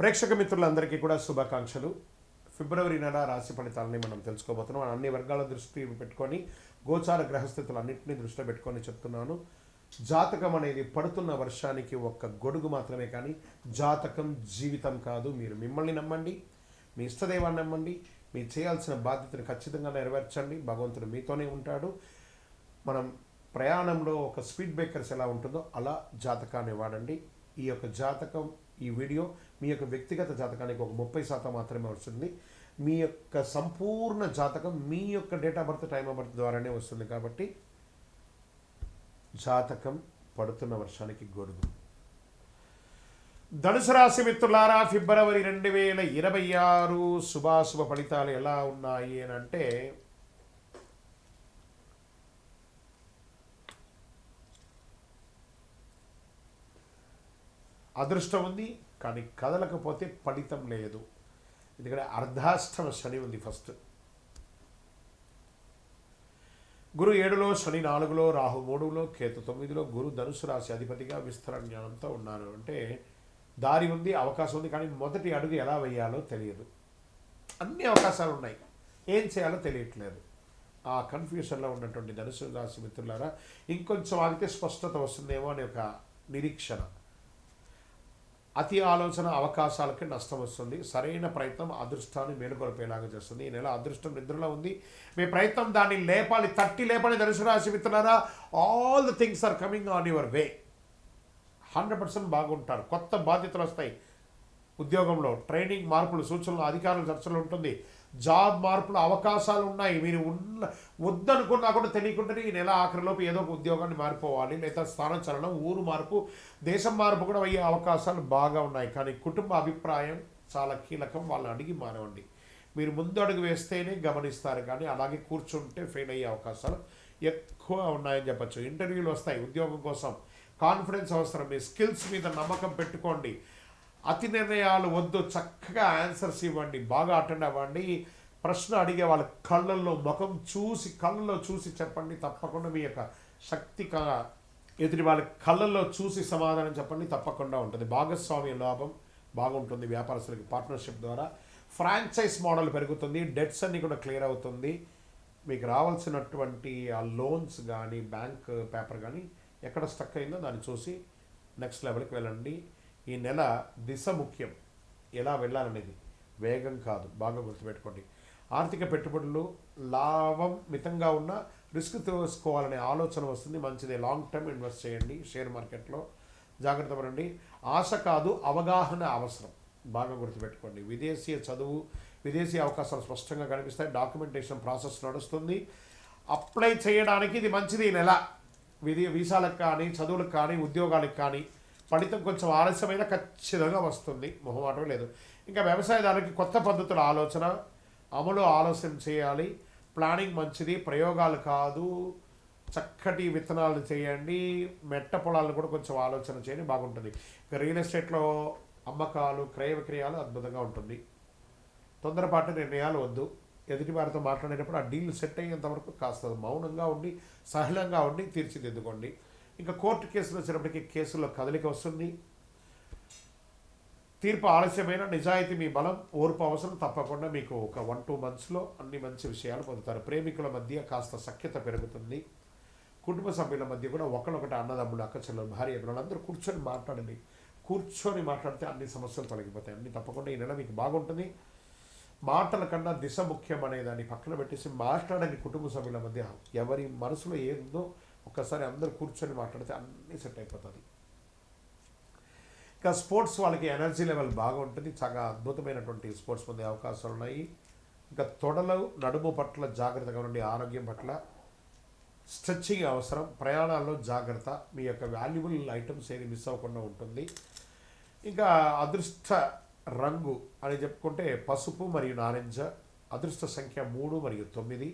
ప్రేక్షక మిత్రులందరికీ కూడా శుభాకాంక్షలు. ఫిబ్రవరి నెల రాశి ఫలితాలని మనం తెలుసుకోబోతున్నాం. అన్ని వర్గాల దృష్టి పెట్టుకొని గోచార గ్రహస్థితులన్నింటినీ దృష్టిలో పెట్టుకొని చెప్తున్నాను. జాతకం అనేది పడుతున్న వర్షానికి ఒక్క గొడుగు మాత్రమే, కానీ జాతకం జీవితం కాదు. మీరు మిమ్మల్ని నమ్మండి, మీ ఇష్టదైవాన్ని నమ్మండి, మీరు చేయాల్సిన బాధ్యతను ఖచ్చితంగా నెరవేర్చండి. భగవంతుడు మీతోనే ఉంటాడు. మనం ప్రయాణంలో ఒక స్పీడ్ బ్రేకర్స్ ఎలా ఉంటుందో అలా జాతకాన్ని వాడండి. ఈ యొక్క జాతకం, ఈ వీడియో మీ యొక్క వ్యక్తిగత జాతకానికి ఒక 30% మాత్రమే వస్తుంది. మీ యొక్క సంపూర్ణ జాతకం మీ యొక్క date of birth, time of birth ద్వారానే వస్తుంది. కాబట్టి జాతకం పడుతున్న వర్షానికి గొడుగు. ధనుసు రాశి మిత్రులారా, ఫిబ్రవరి 2026 శుభాశుభ ఫలితాలు ఎలా ఉన్నాయి అని అంటే, అదృష్టం ఉంది కానీ కదలకపోతే ఫలితం లేదు. ఎందుకంటే అర్ధాష్టమ శని ఉంది. ఫస్ట్ గురు 7లో, శని 4లో, రాహు 3లో, కేతు 9లో. గురు ధనుసు రాశి అధిపతిగా విస్తరణ జ్ఞానంతో ఉన్నారు. అంటే దారి ఉంది, అవకాశం ఉంది, కానీ మొదటి అడుగు ఎలా వేయాలో తెలియదు. అన్ని అవకాశాలు ఉన్నాయి, ఏం చేయాలో తెలియట్లేదు. ఆ కన్ఫ్యూషన్లో ఉన్నటువంటి ధనుసు రాశి మిత్రులారా, ఇంకొంచెం ఆగితే స్పష్టత వస్తుందేమో అనే ఒక నిరీక్షణ. అతి ఆలోచన అవకాశాలకి నష్టం వస్తుంది. సరైన ప్రయత్నం అదృష్టాన్ని మేలుకొల్పేలాగా చేస్తుంది. ఈ నెల అదృష్టం నిద్రలో ఉంది. మీ ప్రయత్నం దాన్ని లేపాలి, తట్టి లేపాలి. ధనుసు రాశి మిత్రులారా, all the things are coming on your way. 100% బాగుంటారు. కొత్త బాధ్యతలు వస్తాయి. ఉద్యోగంలో ట్రైనింగ్, మార్పులు, సూచనలు, అధికారుల చర్చలు ఉంటుంది. జాబ్ మార్పులు అవకాశాలు ఉన్నాయి. మీరు వద్దనుకున్నా కూడా తెలియకుండానే ఈ నెల ఆఖరిలోపు ఏదో ఒక ఉద్యోగాన్ని మారిపోవాలి, లేదా స్థానచలనం, ఊరు మార్పు, దేశం మార్పు కూడా అయ్యే అవకాశాలు బాగా ఉన్నాయి. కానీ కుటుంబ అభిప్రాయం చాలా కీలకం. వాళ్ళని అడిగి మానవండి. మీరు ముందు అడుగు వేస్తేనే గమనిస్తారు, కానీ అలాగే కూర్చుంటే ఫెయిల్ అయ్యే అవకాశాలు ఎక్కువ ఉన్నాయని చెప్పచ్చు. ఇంటర్వ్యూలు వస్తాయి ఉద్యోగం కోసం. కాన్ఫిడెన్స్ అవసరం. మీ స్కిల్స్ మీద నమ్మకం పెట్టుకోండి. అతి నిర్ణయాలు వద్దు. చక్కగా ఆన్సర్స్ ఇవ్వండి, బాగా అటెండ్ అవ్వండి. ప్రశ్న అడిగే వాళ్ళ కళ్ళల్లో ముఖం చూసి, కళ్ళల్లో చూసి చెప్పండి. తప్పకుండా మీ యొక్క శక్తి ఎదుటి వాళ్ళ కళ్ళల్లో చూసి సమాధానం చెప్పండి, తప్పకుండా ఉంటుంది. భాగస్వామ్య లాభం బాగుంటుంది. వ్యాపారస్తులకి పార్ట్నర్షిప్ ద్వారా ఫ్రాంచైజ్ మోడల్ పెరుగుతుంది. డెట్స్ అన్నీ కూడా క్లియర్ అవుతుంది. మీకు రావాల్సినటువంటి ఆ లోన్స్ కానీ, బ్యాంక్ పేపర్ కానీ ఎక్కడ స్టక్ అయిందో దాన్ని చూసి నెక్స్ట్ లెవెల్కి వెళ్ళండి. ఈ నెల దిశ ముఖ్యం, ఎలా వెళ్ళాలనేది, వేగం కాదు. బాగా గుర్తుపెట్టుకోండి. ఆర్థిక పెట్టుబడులు లాభం మితంగా ఉన్న రిస్క్ తీసుకోవాలనే ఆలోచన వస్తుంది. మంచిదే. లాంగ్ టర్మ్ ఇన్వెస్ట్ చేయండి. షేర్ మార్కెట్లో జాగ్రత్త పడండి. ఆశ కాదు, అవగాహన అవసరం. బాగా గుర్తుపెట్టుకోండి. విదేశీ చదువు, విదేశీ అవకాశాలు స్పష్టంగా కనిపిస్తాయి. డాక్యుమెంటేషన్ ప్రాసెస్ నడుస్తుంది. అప్లై చేయడానికి ఇది మంచిది. ఈ నెల వీసాలకు కానీ, చదువులకు కానీ, ఉద్యోగాలకు కానీ ఫలితం కొంచెం ఆలస్యమైన ఖచ్చితంగా వస్తుంది. మొహమాటం లేదు. ఇంకా వ్యవసాయదారులకి కొత్త పద్ధతుల ఆలోచన, అమలు ఆలోచన చేయాలి. ప్లానింగ్ మంచిది. ప్రయోగాలు కాదు, చక్కటి విత్తనాలు చేయండి. మెట్ట పొలాలను కూడా కొంచెం ఆలోచన చేయండి, బాగుంటుంది. ఇక రియల్ ఎస్టేట్లో అమ్మకాలు, క్రయ విక్రయాలు అద్భుతంగా ఉంటుంది. తొందరపాటు నిర్ణయాలు వద్దు. ఎదుటి వారితో మాట్లాడేటప్పుడు ఆ డీల్ సెట్ అయ్యేంత వరకు కాస్త మౌనంగా ఉండి, సహనంగా ఉండి తీర్చిదిద్దుకోండి. ఇంకా కోర్టు కేసులు వచ్చినప్పటికీ కేసుల్లో కదలిక వస్తుంది. తీర్పు ఆలస్యమైన నిజాయితీ మీ బలం, ఓర్పు అవసరం. తప్పకుండా మీకు ఒక 1-2 monthsలో అన్ని మంచి విషయాలు పొందుతారు. ప్రేమికుల మధ్య కాస్త సఖ్యత పెరుగుతుంది. కుటుంబ సభ్యుల మధ్య కూడా ఒకళ్ళొకటి, అన్నదమ్ములు, అక్క చెల్లెలు, భార్య పిల్లలు అందరూ కూర్చొని మాట్లాడండి. కూర్చొని మాట్లాడితే అన్ని సమస్యలు తొలగిపోతాయి. అన్ని తప్పకుండా ఈ నెల మీకు బాగుంటుంది. మాటల కన్నా దిశ ముఖ్యం అనే దాన్ని పక్కన పెట్టేసి మాట్లాడని కుటుంబ సభ్యుల మధ్య ఎవరి మనసులో ఏముందో ఒక్కసారి అందరూ కూర్చొని మాట్లాడితే అన్నీ సెట్ అయిపోతుంది. ఇంకా స్పోర్ట్స్ వాళ్ళకి ఎనర్జీ లెవెల్ బాగా ఉంటుంది. చాలా అద్భుతమైనటువంటి స్పోర్ట్స్ పొందే అవకాశాలు ఉన్నాయి. ఇంకా తొడలు, నడుము పట్ల జాగ్రత్తగా ఉండి, ఆరోగ్యం పట్ల స్ట్రెచ్చింగ్ అవసరం. ప్రయాణాల్లో జాగ్రత్త. మీ యొక్క వాల్యుబుల్ ఐటమ్స్ ఏది మిస్ అవ్వకుండా ఉంటుంది. ఇంకా అదృష్ట రంగు అని చెప్పుకుంటే పసుపు మరియు నారింజ. అదృష్ట సంఖ్య 3 మరియు 9.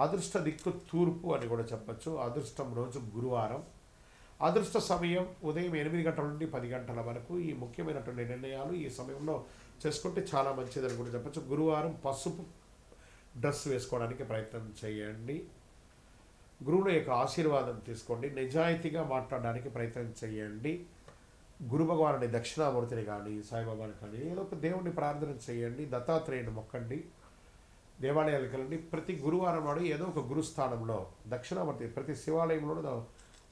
అదృష్ట దిక్కు తూర్పు అని కూడా చెప్పచ్చు. అదృష్టం రోజు గురువారం. అదృష్ట సమయం ఉదయం 8 గంటల నుండి 10 గంటల వరకు. ఈ ముఖ్యమైనటువంటి నిర్ణయాలు ఈ సమయంలో చేసుకుంటే చాలా మంచిదని కూడా చెప్పచ్చు. గురువారం పసుపు డ్రెస్ వేసుకోవడానికి ప్రయత్నం చేయండి. గురువుల యొక్క ఆశీర్వాదం తీసుకోండి. నిజాయితీగా మాట్లాడడానికి ప్రయత్నం చేయండి. గురు భగవానుడి దక్షిణామూర్తిని కానీ సాయిబాబాని కానీ ఏదో ఒక దేవుడిని ప్రార్థన చేయండి, దత్తాత్రేయుని మొక్కండి, దేవాలయాలకు వెళ్ళండి. ప్రతి గురువారం నాడు ఏదో ఒక గురుస్థానంలో దక్షిణామూర్తి, ప్రతి శివాలయంలోనూ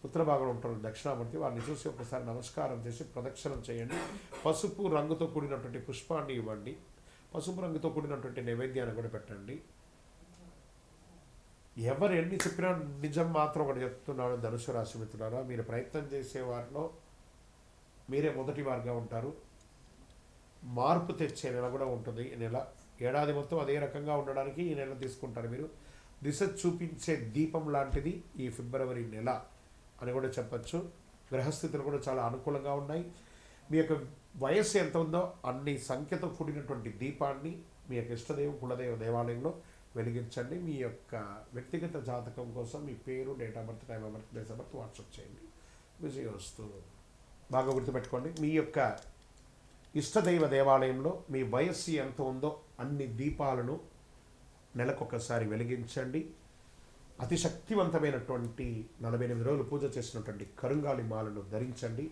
ఉత్తర భాగంలో ఉంటారు దక్షిణామూర్తి, వారిని చూసి ఒకసారి నమస్కారం చేసి ప్రదక్షిణం చేయండి. పసుపు రంగుతో కూడినటువంటి పుష్పాన్ని ఇవ్వండి, పసుపు రంగుతో కూడినటువంటి నైవేద్యాన్ని కూడా పెట్టండి. ఎవరు ఎన్ని చెప్పినా నిజం మాత్రం ఒకటి చెప్తున్నాను ధనుసు రాశి మిత్రులారా, మీరు ప్రయత్నం చేసే వారిలో మీరే మొదటి వారుగా ఉంటారు. మార్పు తెచ్చే నెల కూడా ఉంటుంది ఈ నెల. ఏడాది మొత్తం అదే రకంగా ఉండడానికి ఈ నెల తీసుకుంటారు మీరు. దిశ చూపించే దీపం లాంటిది ఈ ఫిబ్రవరి నెల అని కూడా చెప్పచ్చు. గ్రహస్థితులు కూడా చాలా అనుకూలంగా ఉన్నాయి. మీ యొక్క వయస్సు ఎంత ఉందో అన్ని సంఖ్యతో కూడినటువంటి దీపాన్ని మీ యొక్క ఇష్టదేవం కులదేవ దేవాలయంలో వెలిగించండి. మీ యొక్క వ్యక్తిగత జాతకం కోసం మీ పేరు, date of birth, time of birth, place of birth WhatsApp చేయండి. విజయవస్తు. బాగా గుర్తుపెట్టుకోండి, మీ యొక్క ఇష్టదైవ దేవాలయంలో మీ వయస్సు ఎంత ఉందో అన్ని దీపాలను నెలకొకసారి వెలిగించండి. అతి శక్తివంతమైనటువంటి 48 రోజులు పూజ చేసినటువంటి కరుంగాలి మాలను ధరించండి.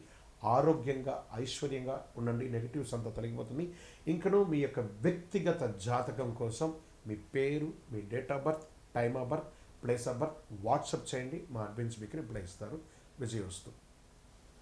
ఆరోగ్యంగా ఐశ్వర్యంగా ఉండండి. నెగిటివ్స్ అంతా తొలగిపోతుంది. ఇంకనూ మీ యొక్క వ్యక్తిగత జాతకం కోసం మీ పేరు, మీ date of birth, time of birth, place of birth WhatsApp చేయండి. మా అడ్మిన్స్ మీకు రిప్లై ఇస్తారు. విజయవస్తు.